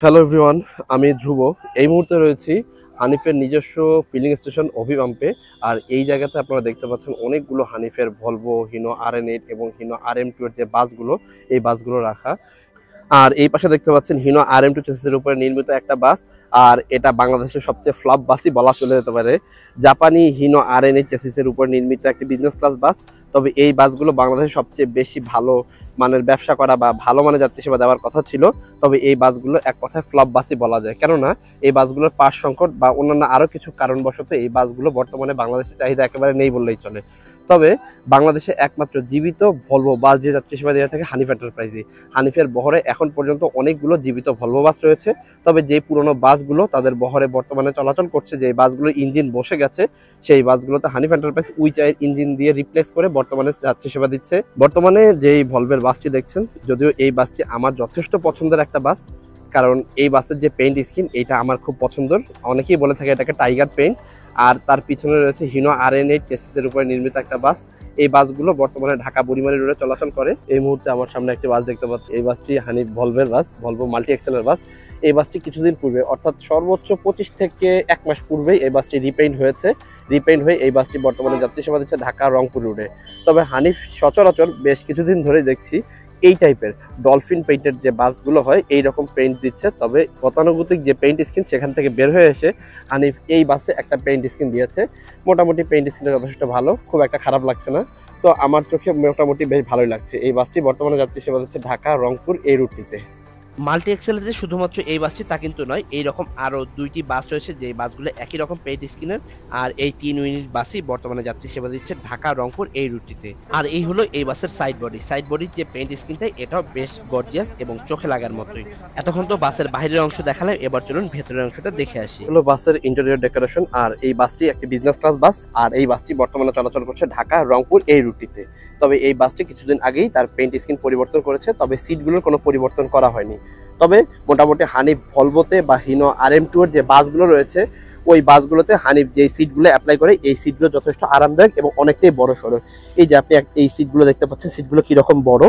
Hello everyone, আমি ধ্রুব। এই মুহূর্তে রয়েছি হানিফের নিজস্ব ফিলিং স্টেশন অভিপাম্পে। আর এই জায়গাতে আপনারা দেখতে পাচ্ছেন অনেকগুলো হানিফের ভলভো, হিনো RN8 এবং হিনো RM2 এর যে বাসগুলো, এই বাসগুলো রাখা। আর এই পাশে দেখতে পাচ্ছেন হিনো RM2 চেসিসের উপরে নির্মিত একটা বাস। আর এটা বাংলাদেশের সবচেয়ে ফ্লপ বাসই বলা চলে যেতে পারে। জাপানি হিনো RN8 চেসিসের উপর নির্মিত একটি বিজনেস ক্লাস বাস। তবে এই বাসগুলো বাংলাদেশে সবচেয়ে বেশি ভালো মানের ব্যবসা করা বা ভালো মানের যাত্রী সেবা দেওয়ার কথা ছিল। তবে এই বাসগুলো এক কথায় ফ্লপ বাসই বলা যায়, কেননা এই বাসগুলোর পাস সংকট বা অন্যান্য আরও কিছু কারণবশত এই বাসগুলো বর্তমানে বাংলাদেশের চাহিদা একেবারে নেই বললেই চলে। তবে বাংলাদেশে একমাত্র জীবিত ভলভো বাস দিয়ে যাত্রী সেবা দিয়ে থাকে হানিফ এন্টারপ্রাইজই। হানিফের বহরে এখন পর্যন্ত অনেকগুলো জীবিত ভলভো বাস রয়েছে। তবে যে পুরনো বাসগুলো তাদের বহরে বর্তমানে চলাচল করছে, যে বাসগুলোর ইঞ্জিন বসে গেছে, সেই বাসগুলোতে হানিফ এন্টারপ্রাইজ উইচাইয়ের ইঞ্জিন দিয়ে রিপ্লেস করে বর্তমানে যাত্রী সেবা দিচ্ছে। বর্তমানে যেই ভলভের বাসটি দেখছেন, যদিও এই বাসটি আমার যথেষ্ট পছন্দের একটা বাস, কারণ এই বাসের যে পেইন্ট স্কিন এইটা আমার খুব পছন্দের। অনেকেই বলে থাকে এটাকে টাইগার পেইন্ট। আর তার পিছনে রয়েছে হিনো RN8 চেসিসের উপরে নির্মিত একটা বাস। এই বাসগুলো বর্তমানে ঢাকা বুড়িমারি রোডে চলাচল করে। এই মুহূর্তে আমার সামনে একটি বাস দেখতে পাচ্ছি। এই বাসটি হানিফ ভলভের বাস, ভলভো মাল্টি এক্সেলের বাস। এই বাসটি কিছুদিন পূর্বে, অর্থাৎ সর্বোচ্চ 25 থেকে 1 মাস পূর্বেই এই বাসটি রিপেইন্ট হয়েছে। রিপেইন্ট হয়ে এই বাসটি বর্তমানে যাত্রী সেবা দিচ্ছে ঢাকা রংপুর রোডে। তবে হানিফ সচরাচর বেশ কিছুদিন ধরেই দেখছি এই টাইপের ডলফিন পেইন্টের যে বাসগুলো হয় এই রকম পেইন্ট দিচ্ছে। তবে গতানুগতিক যে পেইন্ট স্কিন সেখান থেকে বের হয়ে এসে হানিফ এই বাসে একটা পেইন্ট স্কিন দিয়েছে। মোটামুটি পেইন্ট স্কিনটা যথেষ্ট ভালো, খুব একটা খারাপ লাগছে না। তো আমার চোখে মোটামুটি বেশ ভালোই লাগছে। এই বাসটি বর্তমানে যাত্রী সেবা দিচ্ছে ঢাকা রংপুর এই রুটটিতে। মাল্টি এক্সেলের যে শুধুমাত্র এই বাসটি তা কিন্তু নয়, এইরকম আরও 2টি বাস রয়েছে যে বাসগুলো একই রকম পেইন্ট স্কিনের। আর এই 3 ইউনিট বাসই বর্তমানে যাত্রী সেবা দিচ্ছে ঢাকা রংপুর এই রুটটিতে। আর এই হলো এই বাসের সাইড বডি। সাইড বডির যে পেইন্ট স্কিনটা এটাও বেশ গর্জিয়াস এবং চোখে লাগার মতোই। এতক্ষণ তো বাসের বাইরের অংশ দেখালাম, এবার চলুন ভেতরের অংশটা দেখে আসি। হলো বাসের ইন্টেরিয়র ডেকোরেশন। আর এই বাসটি একটি বিজনেস ক্লাস বাস। আর এই বাসটি বর্তমানে চলাচল করছে ঢাকা রংপুর এই রুটটিতে। তবে এই বাসটি কিছুদিন আগেই তার পেইন্ট স্কিন পরিবর্তন করেছে, তবে সিটগুলোর কোনো পরিবর্তন করা হয়নি। তবে মোটামুটি হানিফ ভলভোতে বা হিনো RM2 এর যে বাসগুলো রয়েছে, ওই বাসগুলোতে হানিফ যে সিটগুলো অ্যাপ্লাই করে এই সিটগুলো যথেষ্ট আরামদায়ক এবং অনেকটাই বড় সড়ো। এই যে আপনি এই সিটগুলো দেখতে পাচ্ছেন, সিটগুলো কিরকম বড়।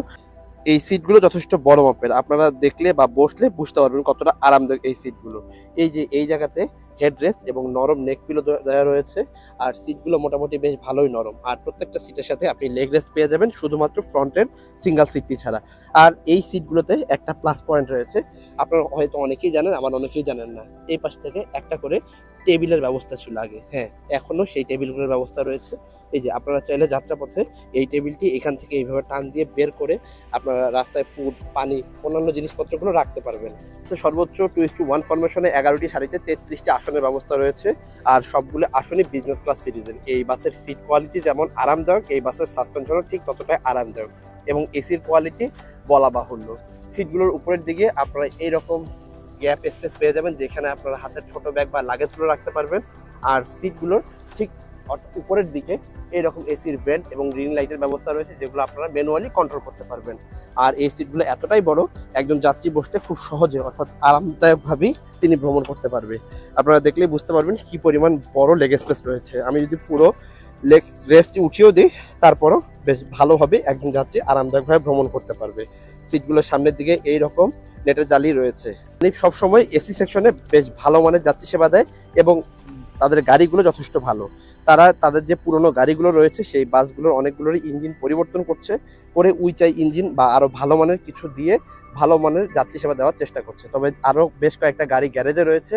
এই সিটগুলো যথেষ্ট বড় মাপের, আপনারা দেখলে বা বসলে বুঝতে পারবেন কতটা আরামদায়ক এই সিটগুলো। এই যে এই জায়গাতে হেডরেস্ট এবং নরম নেক পিলো দেওয়া রয়েছে। আর সিটগুলো মোটামুটি বেশ ভালোই নরম। আর প্রত্যেকটা সিটের সাথে আপনি লেগ রেস্ট পেয়ে যাবেন, শুধুমাত্র ফ্রন্টের সিঙ্গেল সিটটি ছাড়া। আর এই সিটগুলোতে একটা প্লাস পয়েন্ট রয়েছে, আপনারা হয়তো অনেকেই জানেন, আবার অনেকেই জানেন না। এই পাশ থেকে একটা করে টেবিলের ব্যবস্থা ছিল আগে, হ্যাঁ এখনো সেই টেবিলগুলোর ব্যবস্থা রয়েছে। এই যে আপনারা চাইলে যাত্রাপথে এই টেবিলটি এখান থেকে এইভাবে টান দিয়ে বের করে আপনারা রাস্তায় ফুড, পানি, অন্যান্য জিনিসপত্রগুলো রাখতে পারবেন। সর্বোচ্চ 2:1 ফরমেশনে 11টি সারিতে 33টি আসনের ব্যবস্থা রয়েছে। আর সবগুলো আসনই বিজনেস ক্লাস সিরিজের। এই বাসের সিট কোয়ালিটি যেমন আরামদায়ক, এই বাসের সাসপেনশনও ঠিক ততটাই আরামদায়ক এবং এসির কোয়ালিটি বলা বাহুল্য। সিটগুলোর উপরের দিকে আপনারা এইরকম গ্যাপ স্পেস পেয়ে যাবেন, যেখানে আপনারা হাতের ছোট ব্যাগ বা লাগেজগুলো রাখতে পারবেন। আর সিটগুলোর ঠিক উপরের দিকে এইরকম এসির ভেন্ট এবং গ্রিন লাইটের ব্যবস্থা রয়েছে, যেগুলো আপনারা ম্যানুয়ালি কন্ট্রোল করতে পারবেন। আর এই সিটগুলো এতটাই বড়, একজন যাত্রী বসতে খুব সহজে অর্থাৎ আরামদায়কভাবেই তিনি ভ্রমণ করতে পারবে। আপনারা দেখলেই বুঝতে পারবেন কি পরিমাণ বড় লেগ স্পেস রয়েছে। আমি যদি পুরো লেগ রেস্টটি উঠিয়েও দিই, তারপরও বেশ ভালোভাবে একজন যাত্রী আরামদায়কভাবে ভ্রমণ করতে পারবে। সিটগুলোর সামনের দিকে এইরকম নেটের জালি রয়েছে। সবসময় এসি সেকশনে বেশ ভালো মানের যাত্রী সেবা দেয় এবং তাদের গাড়িগুলো যথেষ্ট ভালো। তারা তাদের যে পুরনো গাড়িগুলো রয়েছে সেই বাসগুলোর অনেকগুলোরই ইঞ্জিন পরিবর্তন করছে, করে উইচাই ইঞ্জিন বা আরও ভালো মানের কিছু দিয়ে ভালো মানের যাত্রী সেবা দেওয়ার চেষ্টা করছে। তবে আরও বেশ কয়েকটা গাড়ি গ্যারেজে রয়েছে,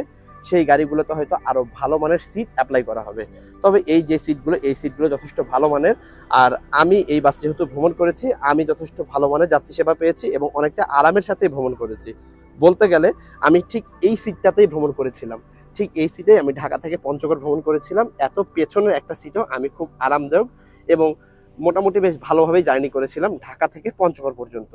সেই গাড়িগুলোতে হয়তো আরও ভালো মানের সিট অ্যাপ্লাই করা হবে। তবে এই যে সিটগুলো, এই সিটগুলো যথেষ্ট ভালো মানের। আর আমি এই বাসে যেহেতু ভ্রমণ করেছি, আমি যথেষ্ট ভালো মানের যাত্রী সেবা পেয়েছি এবং অনেকটা আরামের সাথেই ভ্রমণ করেছি। বলতে গেলে আমি ঠিক এই সিটটাতেই ভ্রমণ করেছিলাম, ঠিক এই সিটে আমি ঢাকা থেকে পঞ্চগড় ভ্রমণ করেছিলাম। এত পেছনের একটা সিটও আমি খুব আরামদায়ক এবং মোটামুটি বেশ ভালোভাবেই জার্নি করেছিলাম ঢাকা থেকে পঞ্চগড় পর্যন্ত।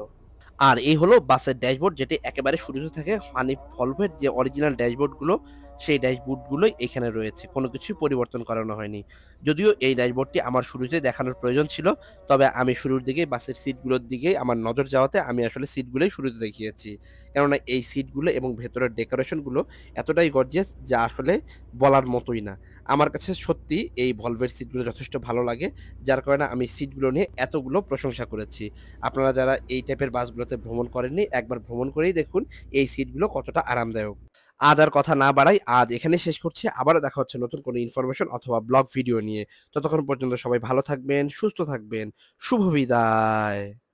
আর এই হলো বাসের ড্যাশবোর্ড, যেটি একেবারে শুরুতে থাকে হানিফ ভলভোর যে অরিজিনাল ড্যাশবোর্ডগুলো সেই ড্যাশবোর্ডগুলোই এখানে রয়েছে। কোনো কিছুই পরিবর্তন করানো হয়নি। যদিও এই ড্যাশবোর্ডটি আমার শুরুতে দেখানোর প্রয়োজন ছিল, তবে আমি শুরুর দিকেই বাসের সিটগুলোর দিকেই আমার নজর যাওয়াতে আমি আসলে সিটগুলোই শুরুতে দেখিয়েছি। কেননা এই সিটগুলো এবং ভেতরের ডেকোরেশনগুলো এতটাই গর্জিয়াস যা আসলে বলার মতোই না। আমার কাছে সত্যি এই ভলভোর সিটগুলো যথেষ্ট ভালো লাগে। যার কারণে আমি সিটগুলো নিয়ে এতগুলো প্রশংসা করেছি। আপনারা যারা এই টাইপের বাসগুলোতে ভ্রমণ করেননি, একবার ভ্রমণ করেই দেখুন এই সিটগুলো কতটা আরামদায়ক। আজ আর কথা না বাড়াই, আজ এখানেই শেষ করছি। আবারও দেখা হচ্ছে নতুন কোনো ইনফরমেশন অথবা ব্লগ ভিডিও নিয়ে। ততক্ষণ পর্যন্ত সবাই ভালো থাকবেন, সুস্থ থাকবেন। শুভ বিদায়।